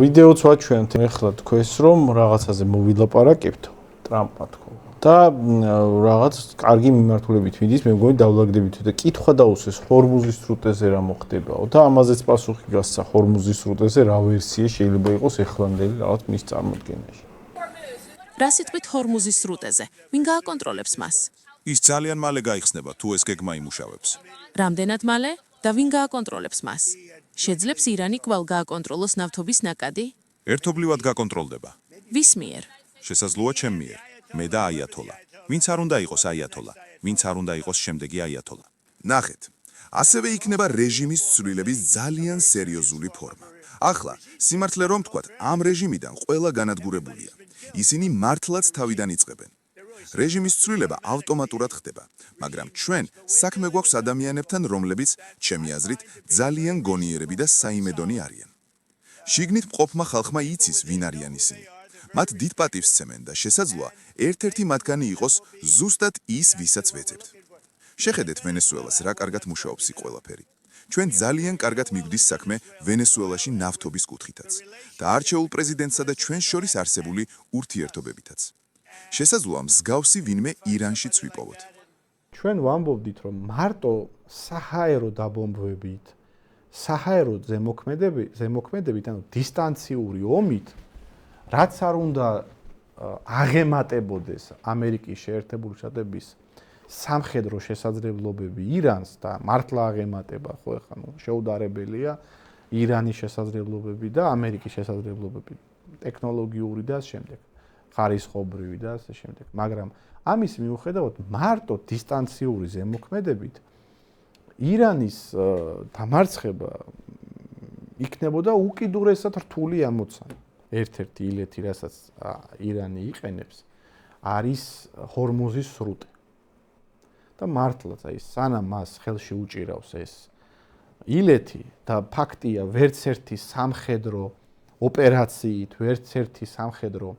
ვიდეოც ვაჩვენთ ეხლა თქვენს რომ რაღაცაზე მოვილაპარაკებთ ტრამპმა თქო და რაღაც კარგი მიმართულებით მიდის მე მგონი დავლაგდებით და კითხვა დაუსვეს ჰორმუზის სრუტეზე რა მოხდებაო და ამაზეც პასუხი გასცა ჰორმუზის სრუტეზე რა ვერსია შეიძლება იყოს ეხლანდელი რაღაც მის წარმოდგენაში რა სიტყვით ჰორმუზის სრუტეზე ვინ გააკონტროლებს მას ის ძალიან მალე გაიხსნება თუ ეს გეგმა იმუშავებს რამდენად მალე და ვინ გააკონტროლებს მას შეძლებს ირანი კვლავ გააკონტროლოს ნავთობის ნაკადი ერთობლივად გაკონტროლდება ვის მიერ შესაძლოა ჩემ მიერ მე და აიათოლა ვინც არ უნდა იყოს აიათოლა ვინც არ უნდა იყოს შემდეგი აიათოლა ნახეთ ასევე იქნება რეჟიმის ცვლილების ძალიან სერიოზული ფორმა ახლა სიმართლე რომ ვთქვათ ამ რეჟიმიდან ყველა განადგურებულია ისინი მართლაც თავიდან იწყებენ რეჟიმის ცვლილება ავტომატურად ხდება მაგრამ ჩვენ საქმე გვაქვს ადამიანებთან რომლებიც ჩემი აზრით ძალიან გონიერები და საიმედონი არიან შიგნით მყოფმა ხალხმა იცის ვინ არიან ისინი მათ დიდ პატივს სცემენ და შესაძლოა ერთ-ერთი მათგანი იყოს ზუსტად ის ვისაც ვეძებთ შეხედეთ ვენესუელას რა კარგად მუშაობს იქ ყველაფერი ჩვენ ძალიან კარგად მიგვდის საქმე ვენესუელაში ნავთობის კუთხითაც და არჩეულ პრეზიდენტსა და ჩვენ შორის არსებული ურთიერთობებითაც შესაძლოა მსგავსი ვინმე ირანშიც ვიპოვოთ ჩვენ ვამბობდით რომ მარტო საჰაერო დაბომბვებით საჰაერო ზემოქმედებით ანუ დისტანციური ომით რაც არ უნდა აღემატებოდეს ამერიკის შეერთებული შტატების სამხედრო შესაძლებლობები ირანს და მართლა აღემატება ხო ეხლა შეუდარებელია ირანის შესაძლებლობები და ამერიკის შესაძლებლობები ტექნოლოგიური და შემდეგ ხარისხობრივი და ასე შემდეგ მაგრამ ამის მიუხედავად მარტო დისტანციური ზემოქმედებით ირანის დამარცხება იქნებოდა უკიდურესად რთული ამოცანა ერთ-ერთი ილეთი რასაც ირანი იყენებს არის ჰორმუზის სრუტე და მართლაც აი სანამ მას ხელში უჭირავს ეს ილეთი და ფაქტია ვერც ერთი სამხედრო ოპერაციით ვერც ერთი სამხედრო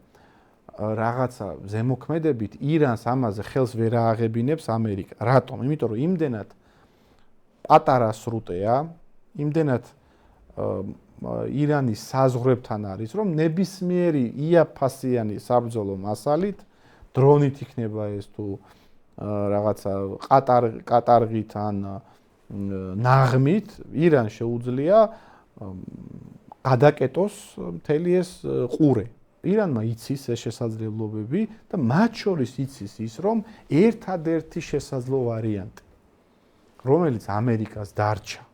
რაღაცა ზემოქმედებით ირანს ამაზე ხელს ვერ ააღებინებს ამერიკა რატომ იმიტომ რომ იმდენად პატარა სრუტეა იმდენად ირანის საზღვრებთან არის რომ ნებისმიერი იაფასიანი საბრძოლო მასალით დრონით იქნება ეს თუ რაღაცა კატარღით ან ნაღმით ირანს შეუძლია გადაკეტოს მთელი ეს ყურე ირანმა იცის ეს შესაძლებლობები და მათ შორის იცის ის რომ ერთადერთი შესაძლო ვარიანტი რომელიც ამერიკას დარჩა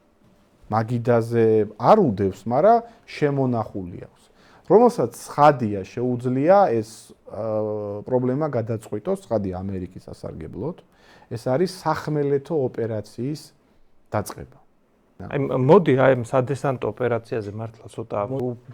მაგიდაზე არ უდევს, მაგრამ შემონახული აქვს. რომელსაც ცხადია შეუძლია ეს პრობლემა გადაწყვიტოს, ცხადია ამერიკის სასარგებლოდ, ეს არის სახმელეთო ოპერაციის დაწყება. აი მოდი აი სადესანტო ოპერაციაზე მართლა ცოტა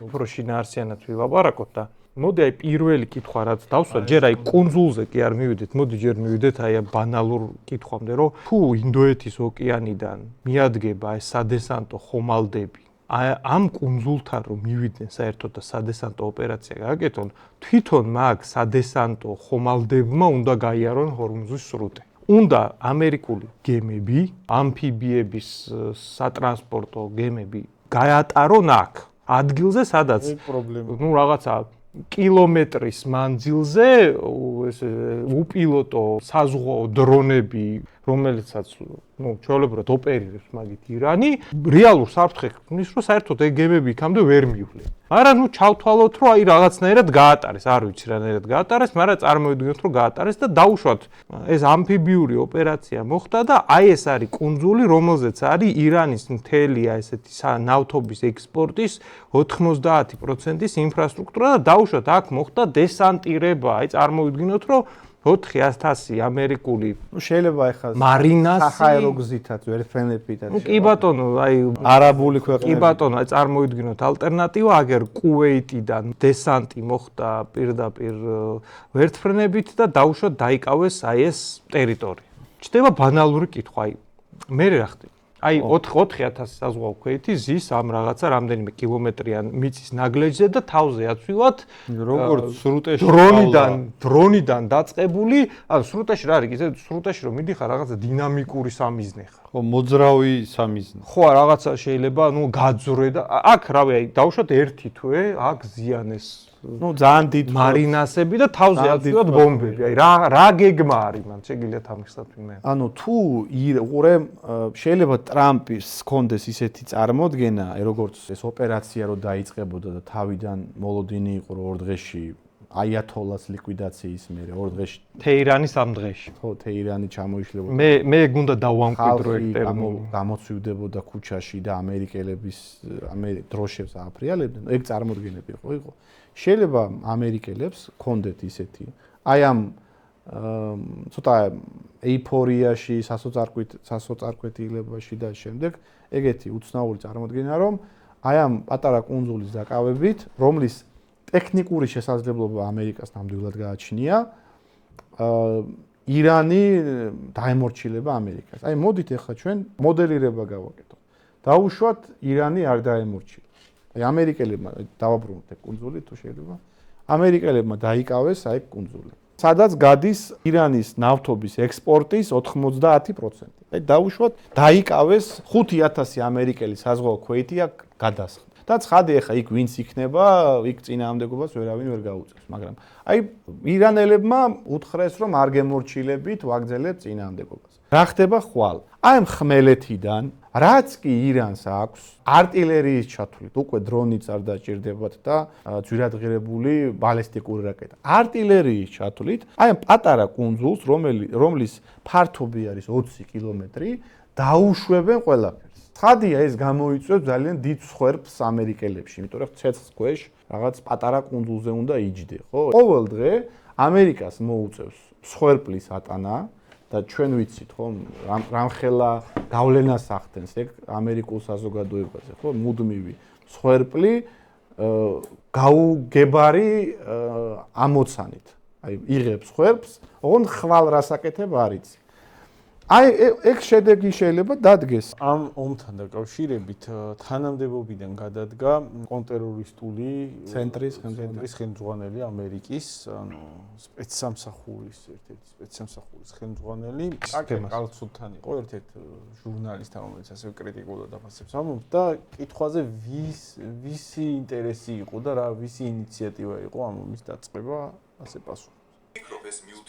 უფრო შინაარსიანად ვილაპარაკოთ და მოდი აი პირველი კითხვა რაც დავსვა ჯერ აი კუნძულზე კი არ მივიდეთ მოდი ჯერ მივიდეთ აი ბანალურ კითხვამდე რომ თუ ინდოეთის ოკეანიდან მიადგება აი სადესანტო ხომალდები აი ამ კუნძულთან რომ მივიდნენ საერთოდ და სადესანტო ოპერაცია გააკეთონ თვითონ მაგ სადესანტო ხომალდებმა უნდა გაიარონ ჰორმუზის სრუტე უნდა ამერიკული გემები ამფიბიების სატრანსპორტო გემები გაატარონ აქ ადგილზე სადაც ნუ რაღაცა კილომეტრის მანძილზე ეს უპილოტო საზღვაო დრონები რომელიცაც ნუ ჩვეულებრივად ოპერირებს მაგით ირანი რეალურ საფრთხეს ქმნის რომ საერთოდ ეგ გემები იქამდე ვერ მივლენ მაგრამ ნუ ჩავთვალოთ რომ აი რაღაცნაირად გაატარეს არ ვიცი რანაირად გაატარეს მაგრამ წარმოვიდგინოთ რომ გაატარეს და დაუშვათ ეს ამფიბიური ოპერაცია მოხდა და აი ეს არის კუნძული რომელზეც არის ირანის მთელი ესეთი ნავთობის ექსპორტის 90%-ის ინფრასტრუქტურა და დაუშვათ აქ მოხდა დესანტირება აი წარმოვიდგინოთ რომ 400 ამერიკული შეიძლება ეხლა მარინასი საჰაერო გზითაც ვერ ფრენებითაც კი ბატონო აი არაბული ქვეყნები კი ბატონო აი წარმოვიდგინოთ ალტერნატივა აგერ კუვეიტიდან დესანტი მოხდა პირდაპირ ვერტფრენებით და დაუშვათ დაიკავეს აი ეს ტერიტორია ჩდება ბანალური კითხვა აი მე რა ხდება აი 4000 საზღვაო ქვეითი ზის ამ რაღაცა რამდენიმე კილომეტრიან მიწის ნაგლეჯზე და თავზე აცვივად როგორც სრუტეში დრონიდან დაწყებული ანუ სრუტეში რა არის ისე სრუტეში რომ მიდიხარ რაღაცა დინამიკური სამიზნე ხარ ხო, მოძრავი სამიზნე. ხო, რაღაცა შეიძლება, გაძვრე და აქ რავი, აი დავუშვათ ერთი თვე, აქ ზიანეს ძალიან დიდ მარინასები და თავზე აწვდათ ბომბები. აი რა გეგმა არის მან, შეგიძლიათ ამისად ვინმე. თუ უყურე შეიძლება ტრამპის კონდეს ისეთი წარმოდგენა, როგორც ეს ოპერაცია რო დაიწყებოდა და თავიდან მოლოდინი იყო რომ 2 დღეში აიათოლას ლიკვიდაციის მერე 2 დღეში თეირანის ამ დღეში. ხო, თეირანი ჩამოიშლებოდა. მე გუნდა დავამკვიდრო ეგ ტერმინი. გამოწვივდებოდა ქუჩაში და ამერიკელების დროშებს ააფრიალებდნენ. ეგ წარმოდგენები იყო. შეიძლება ამერიკელებს კონდეთ ისეთი. აი ამ ცოტა ეიფორიაში, სასოწარკვეთილებაში და შემდეგ ეგეთი უცნაური წარმოდგენა, რომ აი ამ პატარა კუნძულის დაკავებით, რომლის ტექნიკური შესაძლებლობა ამერიკას ნამდვილად გააჩნია, ირანი დაემორჩილება ამერიკას. აი მოდით ახლა ჩვენ მოდელირება გავაკეთოთ. დაუშვათ ირანი არ დაემორჩილა. აი ამერიკელებმა დავაბრუნოთ ეგ კუნძული თუ შეიძლება. ამერიკელებმა დაიკავეს აი კუნძული. სადაც გადის ირანის ნავთობის ექსპორტის 90%. აი დაუშვათ დაიკავეს 5000 ამერიკელი საზღვაო ქვეითია გადასხდა. და ცხადია ხა იქ ვინც იქნება, იქ წინააღმდეგობას ვერავინ ვერ გაუწევს, მაგრამ აი ირანელებმა უთხრეს რომ არ გემორჩილებით, ვაგრძელებთ წინააღმდეგობას. რა ხდება ხვალ? აი ამ ხმელეთიდან, რაც კი ირანს აქვს, артиლერიის ჩათვლით, უკვე დრონიც არ დაჭირდებათ და ძვირადღირებული ბალისტიკური რაკეტა. артиლერიის ჩათვლით, აი ამ პატარა კუნძულს, რომლის ფართობი არის 20 კილომეტრი, დაუშვებენ ყველაფერს. ცხადია ეს გამოიწვევს ძალიან დიდ სხვერპს ამერიკელებში, იმიტომ რომ ცეცხლს ქვეშ რაღაც პატარა კუნძულზე უნდა იჯდე, ხო? ყოველ დღე ამერიკას მოუწევს სხვერპლის ატანა და ჩვენ ვიცით, ხო, რამხელა გავლენას ახდენს ეგ ამერიკულ საზოგადოებაზე, ხო? მუდმივი სხვერპლი გაუგებარი ამოცანით. აი იღებს სხვერპს, ოღონდ ხვალ რასაკეთებ არ იცი. აი ეგ შედეგი შეიძლება დადგეს. ამ ომთან დაკავშირებით თანამდებობიდან გადადგა კონტერორისტული ცენტრის ხელმძღვანელი ამერიკის, ანუ სპეცსამსახურის ერთ-ერთი სპეცსამსახურის ხელმძღვანელი კალცულთან იყო ერთ-ერთი ჟურნალისტი, რომელიც ასევე კრიტიკულად დაფასებს ამბობს და კითხვაზე ვისი ინტერესი იყო და რა ვისი ინიციატივა იყო ამ ომის დაწყება, ასე პასუხობს.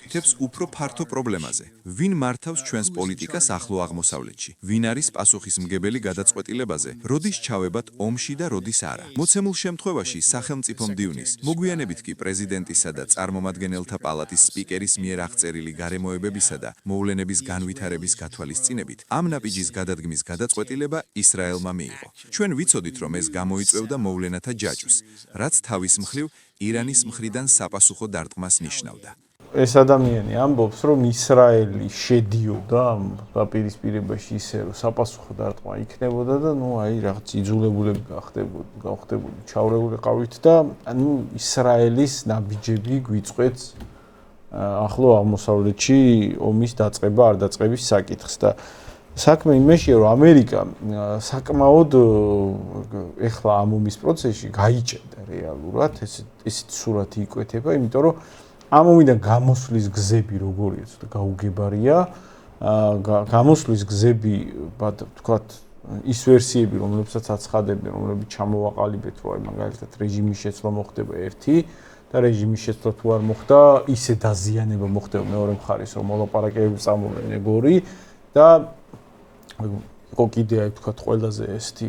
თითებს უფრო ფართო პრობლემაზე. ვინ მართავს ჩვენს პოლიტიკას ახლო აღმოსავლეთში? ვინ არის პასუხისმგებელი გადაწყვეტილებაზე? როდის ჩავებათ ომში და როდის არა? მოცემულ შემთხვევაში სახელმწიფო მდივნის, მოგვიანებით კი პრეზიდენტისა და წარმომადგენელთა პალატის სპიკერის მიერ აღწერილი გარემოებებისა და მოვლენების განვითარების გათვალისწინებით, ამ ნაბიჯის გადადგმის გადაწყვეტილება ისრაელმა მიიღო. ჩვენ ვიცოდით, რომ ეს გამოიწვევდა მოვლენათა ჯაჭვს, რაც თავის მხრივ ირანის მხრიდან sapasukho დარტყმას ნიშნავდა. ეს ადამიანი ამბობს, რომ ისრაელი შედიოდა ამ დაპირისპირებაში ისე, რომ sapasukho დარტყმა იქნებოდა და აი რაღაც იძულებულები გავხდებოდი, ჩავრეულიყავით და ისრაელის ნაბიჯები გვიწყვეტს ახლო აღმოსავლეთში ომის დაწყება არ დაწყების საკითხს და საქმე იმაშია, რომ ამერიკა საკმაოდ ეხლა ამ ომის პროცესში გაიჭერდა რეალურად, ესეთი სურათი იკვეთება, იმიტომ რომ ამ ომიდან გამოსვლის გზები როგორია, ცოტა გაუგებარია. გამოსვლის გზები, ვთქვათ, ის ვერსიები, რომლებსაც აცხადებდნენ, რომლებიც ჩამოვაყალიბეთ, რომ აი მაგალითად რეჟიმის შეცვლა მოხდება ერთი და რეჟიმის შეცვლა თუ არ მოხდა, ისე დაზიანება მოხდება მეორე მხარეს, რომ მოლაპარაკებები წამოვიდნენ ეგორი და იყო კიდე აი ვთქვათ ყველაზე ესეთი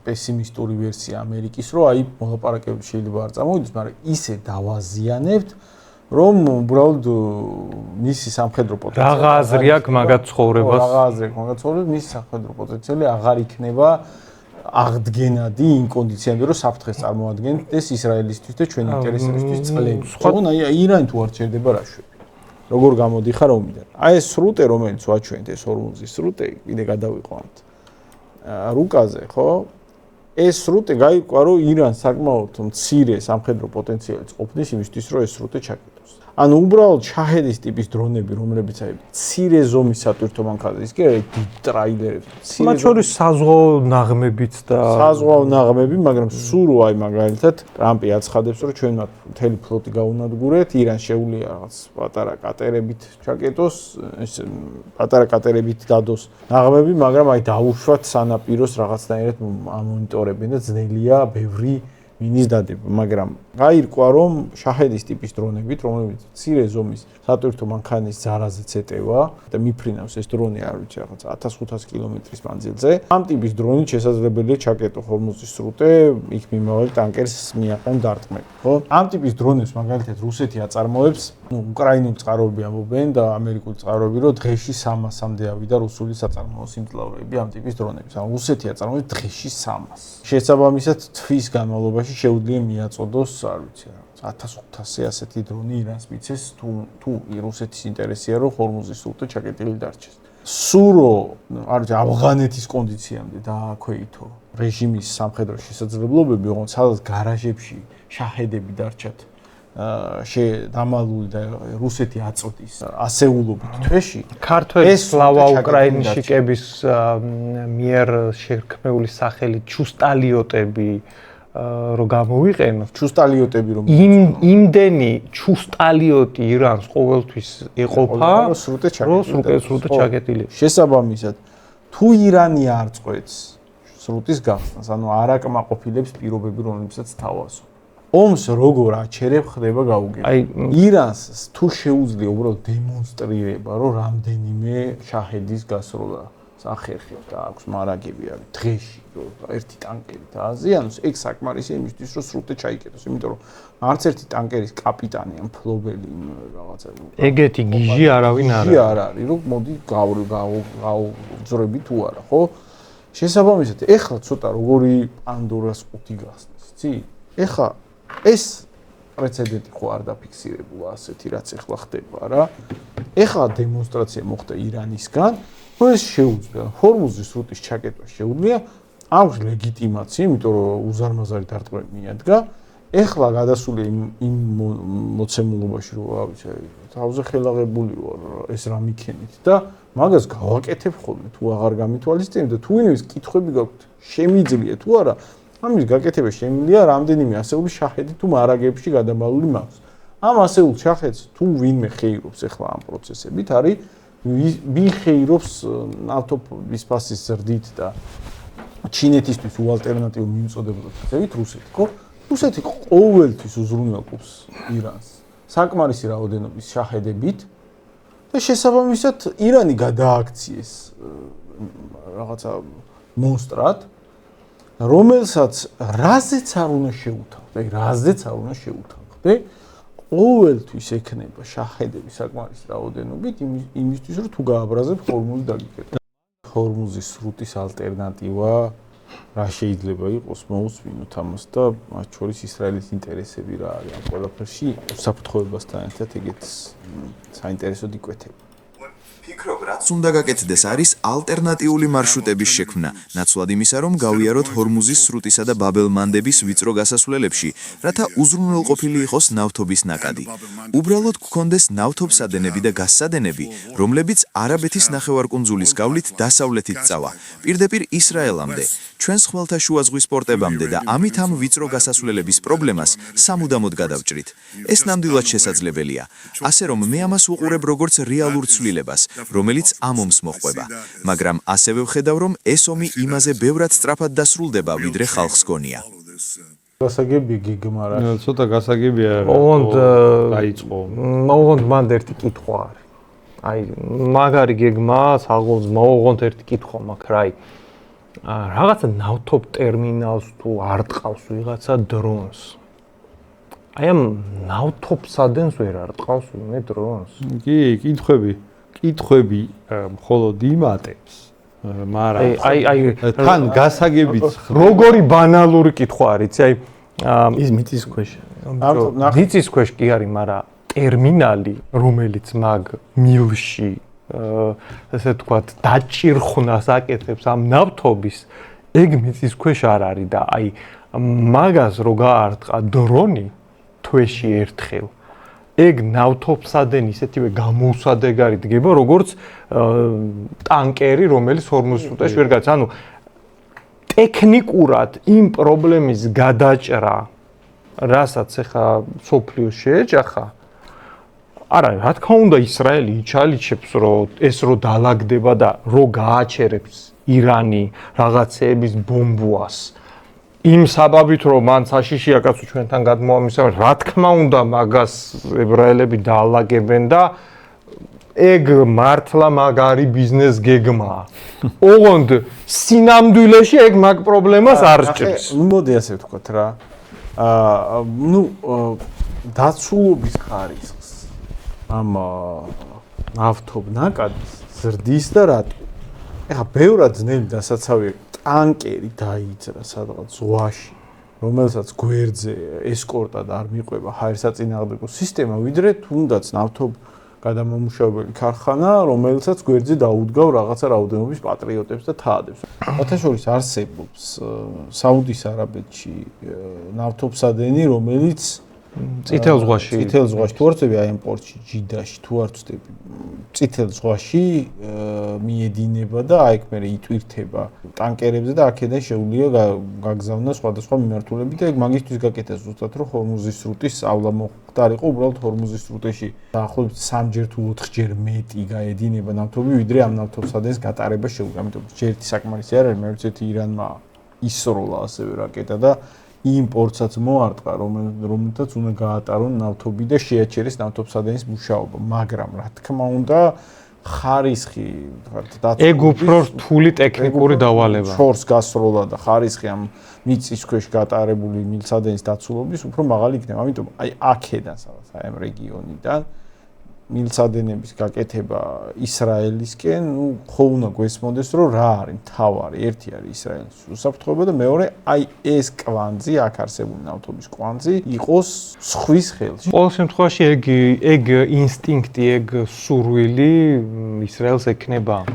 პესიმისტური ვერსია ამერიკის, რომ აი მოლაპარაკებები შეიძლება არ წამოვიდეს, მაგრამ ისე დავაზიანებთ, რომ უბრალოდ მისი სამხედრო პოტენციალი რაღა აზრი აქვს მაგათ ცხოვრებას. რაღა აზრი აქვს მაგათ ცხოვრებას, მისი სამხედრო პოტენციალი აღარ იქნება აღდგენადი იმ კონდიციაში, რომ საფრთხეს წარმოადგენთ ეს ისრაელისთვის და ჩვენი ინტერესებისთვის წყლები. თქო, აი ირანი თუ არ ჩერდება რა შვები. როგორ გამოდიხარ ომიდან. აი ეს სრუტე, რომელიც ვაჩვენთ, ეს ჰორმუზის სრუტე, კიდე გადავიყვანთ. რუკაზე, ხო? ეს სრუტე გაიგვა, რომ ირანს საკმაოდ მცირე სამხედრო პოტენციალიც ყოფნის იმისთვის, რომ ეს სრუტე ჩაკეტოს. ანუ უბრალოდ შაჰედის ტიპის დრონები, რომლებიც აი მცირე ზომის სატვირთო მანქანების, კი არა დიდ ტრაილერებს, მათ შორის საზღვაო ნაღმებიც და საზღვაო ნაღმები, მაგრამ სურო აი მაგალითად ტრამპი აცხადებს, რომ ჩვენ მათ მთელი ფლოტი გაუნადგურეთ, ირანს შეუძლია რაღაც პატარა კატერებით ჩაკეტოს, ეს პატარა კატერებით დადოს ნაღმები, მაგრამ აი დაუშვათ სანაპიროს რაღაცნაირად ამონიტორებენ და ძნელია ბევრი მინის დადება, მაგრამ გაირკვა რომ შაჰედის ტიპის დრონებით, რომლებიც მცირე ზომის სატვირთო მანქანის ზარაზეც ეტევა და მიფრინავს ეს დრონი არ ვიცი რაღაც 1500 კილომეტრის მანძილზე. ამ ტიპის დრონით შესაძლებელია ჩაკეტო ჰორმუზის სრუტე, იქ მიმავალი ტანკერს მიაყენ დარტყმები, ხო? ამ ტიპის დრონებს მაგალითად რუსეთი აწარმოებს, უკრაინული წყაროები ამბობენ და ამერიკული წყაროები, რომ დღეში 300-მდე ავიდა რუსული საწარმოო სიმძლავრეები ამ ტიპის დრონების. ანუ რუსეთი აწარმოებს დღეში 300. შესაბამისად თვის განმავლობაში შეუძლია მიაწოდოს, არ ვიცი რა, 1500 ასეთი დრონი ირანს მიცეს თუ რუსეთის ინტერესია რომ ჰორმუზის სრუტე ჩაკეტილი დარჩეს. სურო, არ ვიცი, ავღანეთის კონდიციამდე დააქვეითო რეჟიმის სამხედრო შესაძლებლობები, ოღონდ სადაც გარაჟებში შაჰედები დარჩათ დამალული და რუსეთი აწოდის ასეულობით თვეში. ქართველი სლავა უკრაინაშიკების მიერ შექმნეული სახელით ჩუსტალიოტები რო გამოვიყენო, ჩუსტალიოტები რომ იმდენი ჩუსტალიოტი ირანს ყოველთვის იყოფა, რომ სრუტე ჩაკეტილი. შესაბამისად, თუ ირანი არ წყვეტს სრუტის გახსნას, ანუ არ აკმაყოფილებს პირობები, რომლებსაც თავაზობ. ომს როგორ აჩერებ ხდება გაუგება. აი ირანს თუ შეუძლია უბრალოდ დემონსტრირება, რომ რამდენიმე შაჰედის გასროლა სახერხებს და აქვს მარაგები არის დღეში, რომ ერთი ტანკერი დააზიანოს, ეგ საკმარისია იმისთვის, რომ სრუტე ჩაიკეტოს, იმიტომ რომ არც ერთი ტანკერის კაპიტანი ან მფლობელი რაღაცა ეგეთი გიჟი არავინ არ არის. არ არის, რომ მოდი გავძრები თუ არა, ხო? შესაბამისად, ეხლა ცოტა როგორი პანდორას ყუთი გახსნეს, იცი? ეხლა ეს პრეცედენტი ხო არ დაფიქსირებულა ასეთი რაც ეხლა ხდება რა. ეხლა დემონსტრაცია მოხდა ირანისგან, რომ ეს შეუძლია ჰორმუზის სრუტის ჩაკეტვა შეუძლია, აქვს ლეგიტიმაცია, იმიტომ რომ უზარმაზარი დარტყმები მიადგა. ეხლა გადასული იმ მოცემულობაში რომ რა ვიცი, თავზე ხელაღებული ვარ ეს რა მიქენით და მაგას გავაკეთებ ხოლმე თუ აღარ გამითვალისწინებ და თუ ვინმეს კითხვები გაქვთ, შემიძლია თუ არა ამის გაკეთება შემიძლია რამდენიმე ასეული შაჰედი თუ მარაგებში გადამალული მაქვს. ამ ასეულ შაჰედს თუ ვინმე ხეირობს ახლა ამ პროცესებით, არის ვინ ხეირობს ნავთობის ფასის ზრდით და ჩინეთისთვის უალტერნატიულ მიმწოდებელად ხდებით რუსეთი, ხო? რუსეთი ყოველთვის უზრუნველყოფს ირანს საკმარისი რაოდენობის შაჰედებით და შესაბამისად ირანი გადააქციეს რაღაცა მონსტრად რომელსაც რაზეც არ უნდა შეუთავდე, რაზეც არ უნდა შეუთავდე, ყოველთვის ექნება შაჰედების საკმარისი რაოდენობით იმისთვის, რომ თუ გააბრაზებ ჰორმუზი დაგიკეტო. ჰორმუზის სრუტის ალტერნატივა რა შეიძლება იყოს მოусვინოთ ამას და მათ შორის ისრაელის ინტერესები რა არის ამ ყველაფერში საფრთხოებასთან ერთად ეგეც საინტერესოდ იკვეთება. ფიქრობ, რაც უნდა გაკეთდეს არის ალტერნატიული მარშრუტების შექმნა, ნაცვლად იმისა, რომ გავიაროთ ჰორმუზის სრუტისა და ბაბ-ელ-მანდების ვიწრო გასასვლელებში, რათა უზრუნველყოფილი იყოს ნავთობის ნაკადი. უბრალოდ გქონდეს ნავთობსადენები და გაზსადენები, რომლებიც არაბეთის ნახევარკუნძულის გავლით დასავლეთით წავა, პირდაპირ ისრაელამდე, ჩვენს ხმელთაშუა ზღვის პორტებამდე და ამით ამ ვიწრო გასასვლელების პრობლემას სამუდამოდ გადავჭრით. ეს ნამდვილად შესაძლებელია, ასე რომ მე ამას უყურებ როგორც რეალურ ცვლილებას, რომელიც ამ ომს მოჰყვება, მაგრამ ასევე ვხედავ, რომ ეს ომი იმაზე ბევრად სწრაფად დასრულდება, ვიდრე ხალხს გონია. გასაგებია გეგმა რა. ცოტა გასაგებია. ოღონდ დაიწყო. ოღონდ მანდ ერთი კითხვა არის. აი, მაგარი გეგმა, საღოლს ოღონდ ერთი კითხვა მაქვს, რა აი. რაღაცა ნავთობ ტერმინალს თუ არ ტყავს ვიღაცა დრონს. აი ამ ნავთობსადენს ვერ არ ტყავს ვინმე დრონს. კი, კითხვები მხოლოდ იმატებს, მაგრამ აი თან გასაგებიც როგორი ბანალური კითხვა არის, აი ის მიწისქვეშ. მიწისქვეშ კი არის, მაგრამ ტერმინალი, რომელიც მაგ მილში ესე თქვათ დაჭირხვნას აკეთებს ამ ნავთობის, ეგ მიწისქვეშ არ არის და აი მაგას რო გაარტყა დრონი თვეში ერთხელ ეგ ნავთობსადენი ისეთივე გამოუსადეგარი დგება, როგორც ტანკერი, რომელიც ჰორმუზის სრუტეში ვერ გადის. ანუ ტექნიკურად იმ პრობლემის გადაჭრა, რასაც ახლა სოფლიოს შეეჯახა, არა, რა თქმა უნდა, ისრაელი იჩალიჩებს, რომ ეს რო დაალაგდება და რო გააჩერებს ირანი რაღაცეების ბომბვას. იმ საბაბით რომ მან საშიშია კაცო ჩვენთან გადმოამისა, რა თქმა უნდა, მაგას ებრაელები დაალაგებენ და ეგ მართლა მაგარი ბიზნეს გეგმაა. ოღონდ სინამდვილეში ეგ მაგ პრობლემას არ სჭირს. მოდი ასე ვთქვათ რა. დაცულობის ხარისხს ამ ნავთობნაკადის ზრდის და რატო? ეხა ბევრად ძნელი დასაცავია ტანკერი დაიძრა სადღაც ზღვაში, რომელსაც გვერდზე ესკორტად არ მიყვება ჰაერსაწინააღმდეგო სისტემა, ვიდრე თუნდაც ნავთობ გადამამუშავებელი ქარხანა, რომელსაც გვერდზე დაუდგავ რაღაცა რაოდენობის პატრიოტებს და თაადებს. მოთაშორის არსებობს საუდის არაბეთში ნავთობსადენი, რომელიც წითელ ზღვაში თუ არ ვწდები აი ამ პორტში, ჯიდაში თუ არ ვწდები, წითელ ზღვაში მიედინება და აი ეგ მერე იტვირთება ტანკერებზე და აქედან შეუძლია გაგზავნა სხვადასხვა მიმართულებით და ეგ მაგისთვის გაკეთეს ზუსტად რომ ჰორმუზის სრუტის სწავლა მოხდარიყო, უბრალოდ ჰორმუზის სრუტეში დაახლოებით 3-ჯერ თუ 4-ჯერ მეტი გაედინება ნავთობი, ვიდრე ამ ნავთობსადენის გატარება შეუძლია. ამიტომ ერთი საკმარისი არ არის, მე ვიცით ირანმა ისროლა ასევე რაკეტა და იმ პორტსაც მოარტყა, რომელთაც უნდა გაატარონ ნავთობი და შეაჩერეს ნავთობსადენის მუშაობა, მაგრამ რა თქმა უნდა, ხარისხი, ეგ უფრო რთული ტექნიკური დავალება. შორს გასროლა და ხარისხი ამ მიწის ქვეშ გატარებული მილსადენის დაცულობის უფრო მაღალი იქნება. ამიტომ აი აქედან სადაც აი ამ რეგიონიდან მილსადენების გაკეთება ისრაელისკენ, ხო უნდა გვესმოდეს, რომ რა არის მთავარი. ერთი არის ისრაელის უსაფრთხოება და მეორე აი ეს კვანძი, აქ არსებული ნავთობის კვანძი იყოს სხვის ხელში. ყოველ შემთხვევაში ეგ ინსტინქტი, ეგ სურვილი ისრაელს ექნება.